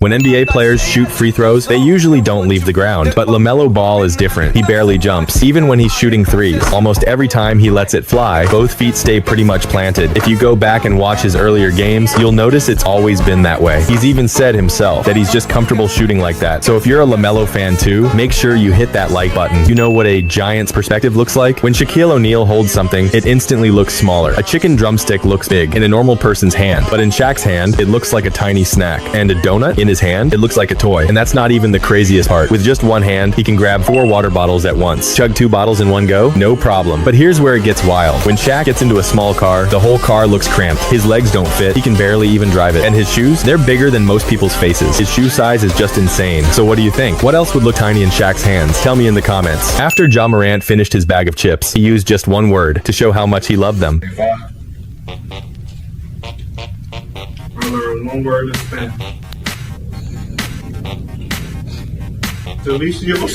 When NBA players shoot free throws, they usually don't leave the ground, but LaMelo Ball is different. He barely jumps, even when he's shooting threes. Almost every time he lets it fly, both feet stay pretty much planted. If you go back and watch his earlier games, you'll notice it's always been that way. He's even said himself that he's just comfortable shooting like that. So if you're a LaMelo fan too, make sure you hit that like button. You know what a giant's perspective looks like? When Shaquille O'Neal holds something, it instantly looks smaller. A chicken drumstick looks big in a normal person's hand, but in Shaq's hand, it looks like a tiny snack. And a donut in his hand, it looks like a toy. And that's not even the craziest part. With just one hand, he can grab 4 water bottles at once. Chug 2 bottles in one go? No problem. But here's where it gets wild. When Shaq gets into a small car, the whole car looks cramped. His legs don't fit. He can barely even drive it. And his shoes? They're bigger than most people's faces. His shoe size is just insane. So what do you think? What else would look tiny in Shaq's hands? Tell me in the comments. After Ja Morant finished his bag of chips, he used just one word to show how much he loved them. If I learn one word this time, to at least give a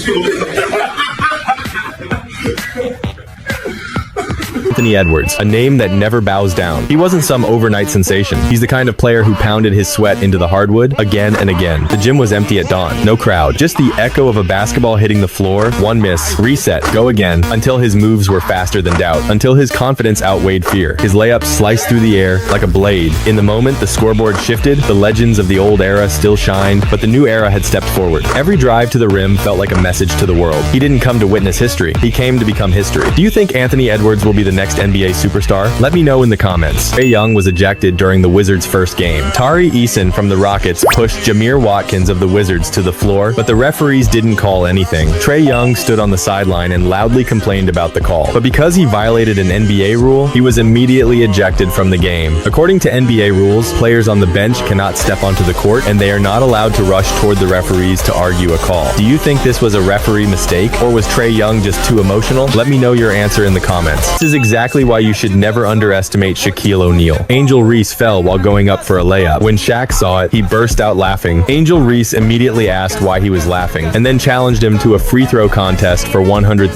Anthony Edwards, a name that never bows down. He wasn't some overnight sensation. He's the kind of player who pounded his sweat into the hardwood again and again. The gym was empty at dawn. No crowd. Just the echo of a basketball hitting the floor. One miss. Reset. Go again. Until his moves were faster than doubt. Until his confidence outweighed fear. His layups sliced through the air like a blade. In the moment, the scoreboard shifted. The legends of the old era still shined, but the new era had stepped forward. Every drive to the rim felt like a message to the world. He didn't come to witness history. He came to become history. Do you think Anthony Edwards will be the next NBA superstar? Let me know in the comments. Trey Young was ejected during the Wizards' first game. Tari Eason from the Rockets pushed Jameer Watkins of the Wizards to the floor, but the referees didn't call anything. Trey Young stood on the sideline and loudly complained about the call. But because he violated an NBA rule, he was immediately ejected from the game. According to NBA rules, players on the bench cannot step onto the court, and they are not allowed to rush toward the referees to argue a call. Do you think this was a referee mistake, or was Trey Young just too emotional? Let me know your answer in the comments. This is exactly why you should never underestimate Shaquille O'Neal. Angel Reese fell while going up for a layup. When Shaq saw it, he burst out laughing. Angel Reese immediately asked why he was laughing, and then challenged him to a free throw contest for $100,000.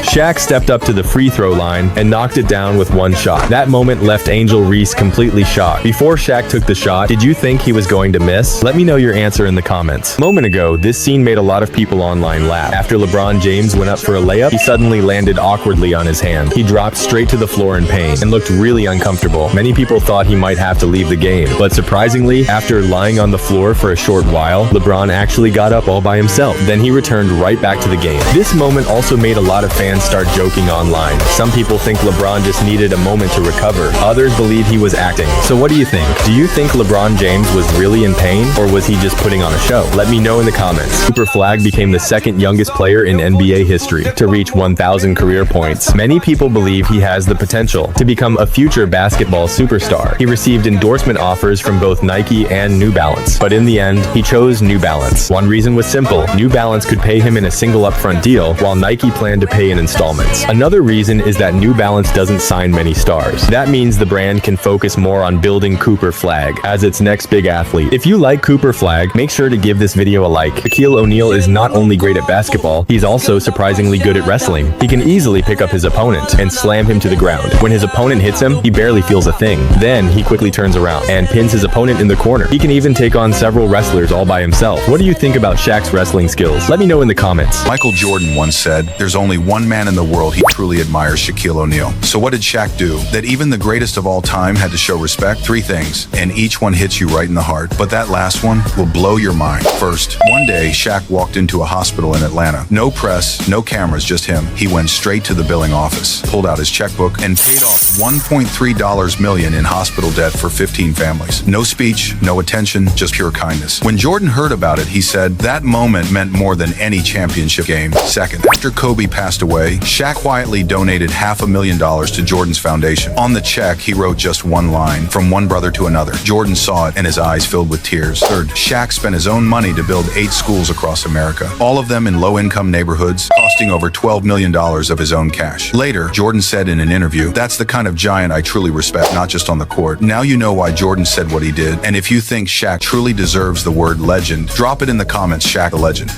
Shaq stepped up to the free throw line and knocked it down with one shot. That moment left Angel Reese completely shocked. Before Shaq took the shot, did you think he was going to miss? Let me know your answer in the comments. A moment ago, this scene made a lot of people online laugh. After LeBron James went up for a layup, he suddenly landed awkwardly on his hand. He dropped straight to the floor in pain and looked really uncomfortable. Many people thought he might have to leave the game, but surprisingly, after lying on the floor for a short while, LeBron actually got up all by himself. Then he returned right back to the game. This moment also made a lot of fans start joking online. Some people think LeBron just needed a moment to recover. Others believe he was acting. So what do you think? Do you think LeBron James was really in pain, or was he just putting on a show? Let me know in the comments. Flagg became the second youngest player in NBA history to reach 1,000 career points. Many people believe he has the potential to become a future basketball superstar. He received endorsement offers from both Nike and New Balance, but in the end, he chose New Balance. One reason was simple. New Balance could pay him in a single upfront deal, while Nike planned to pay in installments. Another reason is that New Balance doesn't sign many stars. That means the brand can focus more on building Flagg as its next big athlete. If you like Flagg, make sure to give this video a like. Shaquille O'Neal is not only great at basketball, he's also surprisingly good at wrestling. He can easily pick up his opponent and slam him to the ground. When his opponent hits him, he barely feels a thing. Then he quickly turns around and pins his opponent in the corner. He can even take on several wrestlers all by himself. What do you think about Shaq's wrestling skills? Let me know in the comments. Michael Jordan once said, "There's only one man in the world he truly admires, Shaquille O'Neal." So what did Shaq do that even the greatest of all time had to show respect? 3 things, and each one hits you right in the heart. But that last one will blow your mind. First, one day Shaq walked into a hospital in Atlanta. No press, no cameras, just him. He went straight to the billing office, pulled out his checkbook, and paid off $1.3 million in hospital debt for 15 families. No speech, no attention, just pure kindness. When Jordan heard about it, he said, "That moment meant more than any championship game." Second, after Kobe passed away, Shaq quietly donated $500,000 to Jordan's foundation. On the check, he wrote just one line, "From one brother to another." Jordan saw it and his eyes filled with tears. Third, Shaq spent his own money to build 8 schools across America, all of them in low-income neighborhoods, costing over $12 million of his own cash. Later, Jordan said in an interview, "That's the kind of giant I truly respect, not just on the court." Now you know why Jordan said what he did, and if you think Shaq truly deserves the word legend, drop it in the comments. Shaq the legend.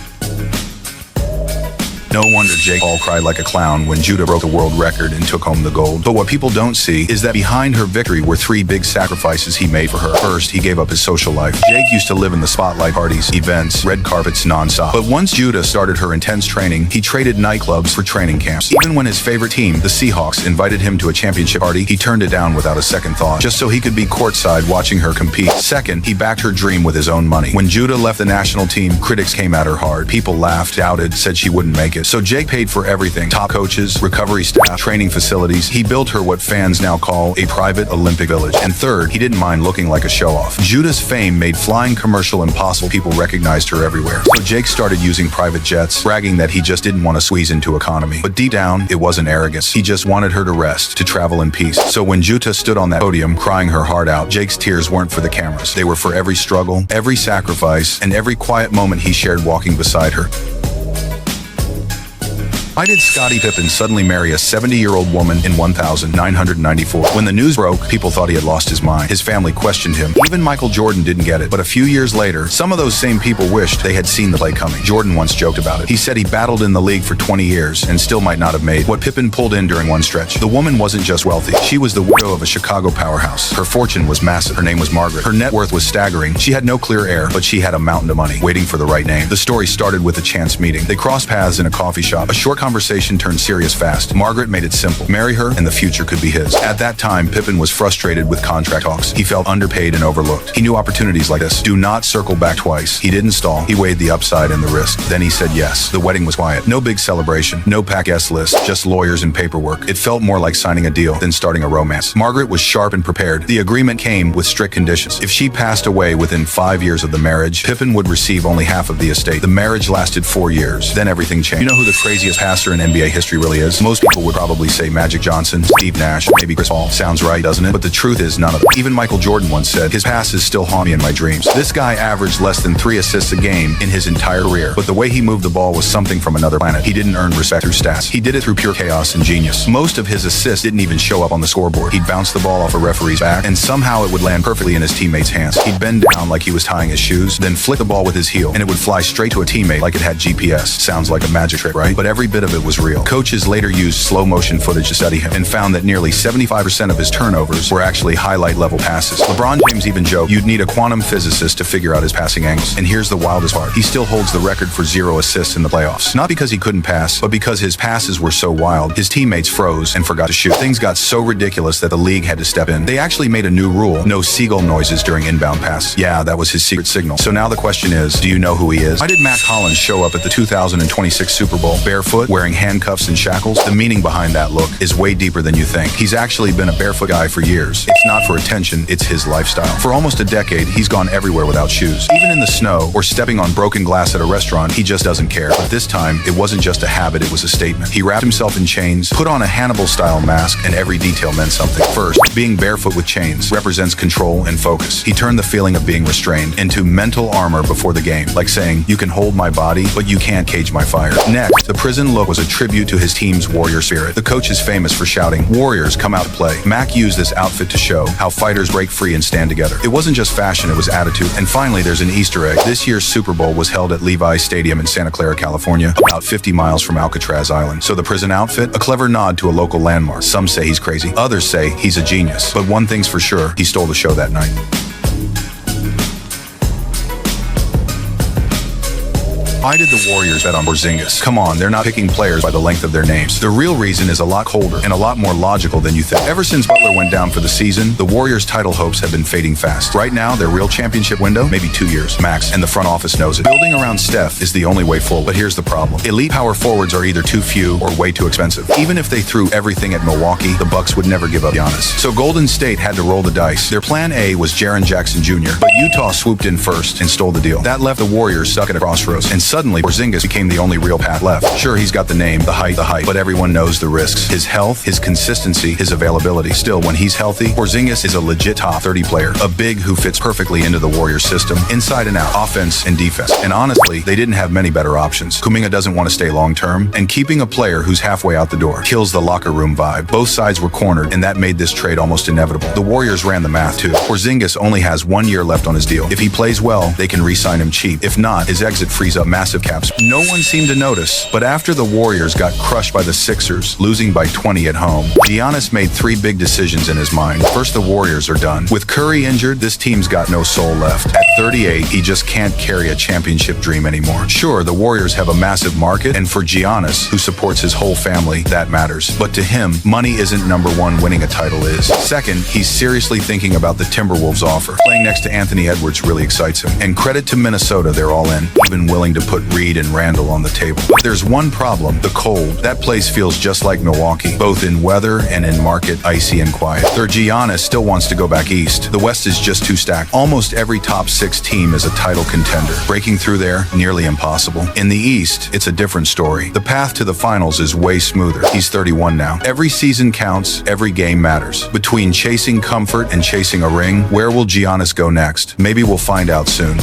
No wonder Jake Paul cried like a clown when Judah broke the world record and took home the gold. But what people don't see is that behind her victory were 3 big sacrifices he made for her. First, he gave up his social life. Jake used to live in the spotlight, parties, events, red carpets nonstop. But once Judah started her intense training, he traded nightclubs for training camps. Even when his favorite team, the Seahawks, invited him to a championship party, he turned it down without a second thought, just so he could be courtside watching her compete. Second, he backed her dream with his own money. When Judah left the national team, critics came at her hard. People laughed, doubted, said she wouldn't make it. So Jake paid for everything. Top coaches, recovery staff, training facilities. He built her what fans now call a private Olympic village. And third, he didn't mind looking like a show-off. Judah's fame made flying commercial impossible. People recognized her everywhere. So Jake started using private jets, bragging that he just didn't want to squeeze into economy. But deep down, it wasn't arrogance. He just wanted her to rest, to travel in peace. So when Judah stood on that podium, crying her heart out, Jake's tears weren't for the cameras. They were for every struggle, every sacrifice, and every quiet moment he shared walking beside her. Why did Scottie Pippen suddenly marry a 70-year-old woman in 1994? When the news broke, people thought he had lost his mind. His family questioned him. Even Michael Jordan didn't get it. But a few years later, some of those same people wished they had seen the play coming. Jordan once joked about it. He said he battled in the league for 20 years and still might not have made what Pippen pulled in during one stretch. The woman wasn't just wealthy. She was the widow of a Chicago powerhouse. Her fortune was massive. Her name was Margaret. Her net worth was staggering. She had no clear heir, but she had a mountain of money waiting for the right name. The story started with a chance meeting. They crossed paths in a coffee shop. A short conversation turned serious fast. Margaret made it simple. Marry her and the future could be his. At that time, Pippen was frustrated with contract talks. He felt underpaid and overlooked. He knew opportunities like this. Do not circle back twice. He didn't stall. He weighed the upside and the risk. Then he said yes. The wedding was quiet. No big celebration. No packed guest list. Just lawyers and paperwork. It felt more like signing a deal than starting a romance. Margaret was sharp and prepared. The agreement came with strict conditions. If she passed away within 5 years of the marriage, Pippen would receive only half of the estate. The marriage lasted 4 years. Then everything changed. You know who the craziest pastor in NBA history really is? Most people would probably say Magic Johnson, Steve Nash, maybe Chris Paul. Sounds right, doesn't it? But the truth is none of them. Even Michael Jordan once said, his passes still haunt me in my dreams. This guy averaged less than 3 assists a game in his entire career. But the way he moved the ball was something from another planet. He didn't earn respect through stats. He did it through pure chaos and genius. Most of his assists didn't even show up on the scoreboard. He'd bounce the ball off a referee's back, and somehow it would land perfectly in his teammate's hands. He'd bend down like he was tying his shoes, then flick the ball with his heel, and it would fly straight to a teammate like it had GPS. Sounds like a magic trick, right? But every bit of it was real. Coaches later used slow motion footage to study him and found that nearly 75% of his turnovers were actually highlight-level passes. LeBron James even joked you'd need a quantum physicist to figure out his passing angles. And here's the wildest part. He still holds the record for 0 assists in the playoffs. Not because he couldn't pass, but because his passes were so wild, his teammates froze and forgot to shoot. Things got so ridiculous that the league had to step in. They actually made a new rule: no seagull noises during inbound passes. Yeah, that was his secret signal. So now the question is, do you know who he is? Why did Mac Hollins show up at the 2026 Super Bowl barefoot, wearing handcuffs and shackles? The meaning behind that look is way deeper than you think. He's actually been a barefoot guy for years. It's not for attention, it's his lifestyle. For almost a decade, he's gone everywhere without shoes. Even in the snow or stepping on broken glass at a restaurant, he just doesn't care. But this time, it wasn't just a habit, it was a statement. He wrapped himself in chains, put on a Hannibal-style mask, and every detail meant something. First, being barefoot with chains represents control and focus. He turned the feeling of being restrained into mental armor before the game, like saying, you can hold my body, but you can't cage my fire. Next, the prison look was a tribute to his team's warrior spirit. The coach is famous for shouting, "Warriors, come out to play." Mac used this outfit to show how fighters break free and stand together. It wasn't just fashion, it was attitude. And finally, there's an Easter egg. This year's Super Bowl was held at Levi's Stadium in Santa Clara, California, about 50 miles from Alcatraz Island. So the prison outfit, a clever nod to a local landmark. Some say he's crazy, others say he's a genius. But one thing's for sure, he stole the show that night. Why did the Warriors bet on Porzingis? Come on, they're not picking players by the length of their names. The real reason is a lot colder and a lot more logical than you think. Ever since Butler went down for the season, the Warriors' title hopes have been fading fast. Right now, their real championship window, maybe 2 years, max, and the front office knows it. Building around Steph is the only way forward. But here's the problem. Elite power forwards are either too few or way too expensive. Even if they threw everything at Milwaukee, the Bucks would never give up Giannis. So Golden State had to roll the dice. Their plan A was Jaren Jackson Jr., but Utah swooped in first and stole the deal. That left the Warriors stuck at a crossroads, and suddenly Porzingis became the only real path left. Sure, he's got the name, the height, but everyone knows the risks. His health, his consistency, his availability. Still, when he's healthy, Porzingis is a legit top 30 player. A big who fits perfectly into the Warriors system, inside and out, offense and defense. And honestly, they didn't have many better options. Kuminga doesn't want to stay long-term, and keeping a player who's halfway out the door kills the locker room vibe. Both sides were cornered, and that made this trade almost inevitable. The Warriors ran the math too. Porzingis only has 1 year left on his deal. If he plays well, they can re-sign him cheap. If not, his exit frees up massive massive caps. No one seemed to notice, but after the Warriors got crushed by the Sixers, losing by 20 at home, Giannis made three big decisions in his mind. First, the Warriors are done. With Curry injured, this team's got no soul left. At 38, he just can't carry a championship dream anymore. Sure, the Warriors have a massive market, and for Giannis, who supports his whole family, that matters. But to him, money isn't number one, winning a title is. Second, he's seriously thinking about the Timberwolves offer. Playing next to Anthony Edwards really excites him. And credit to Minnesota, they're all in, even willing to put Reed and Randall on the table. But there's one problem, the cold. That place feels just like Milwaukee, both in weather and in market, icy and quiet. Third, Giannis still wants to go back east. The West is just too stacked. Almost every top 6 team is a title contender. Breaking through there, nearly impossible. In the East, it's a different story. The path to the finals is way smoother. He's 31 now. Every season counts, every game matters. Between chasing comfort and chasing a ring, where will Giannis go next? Maybe we'll find out soon.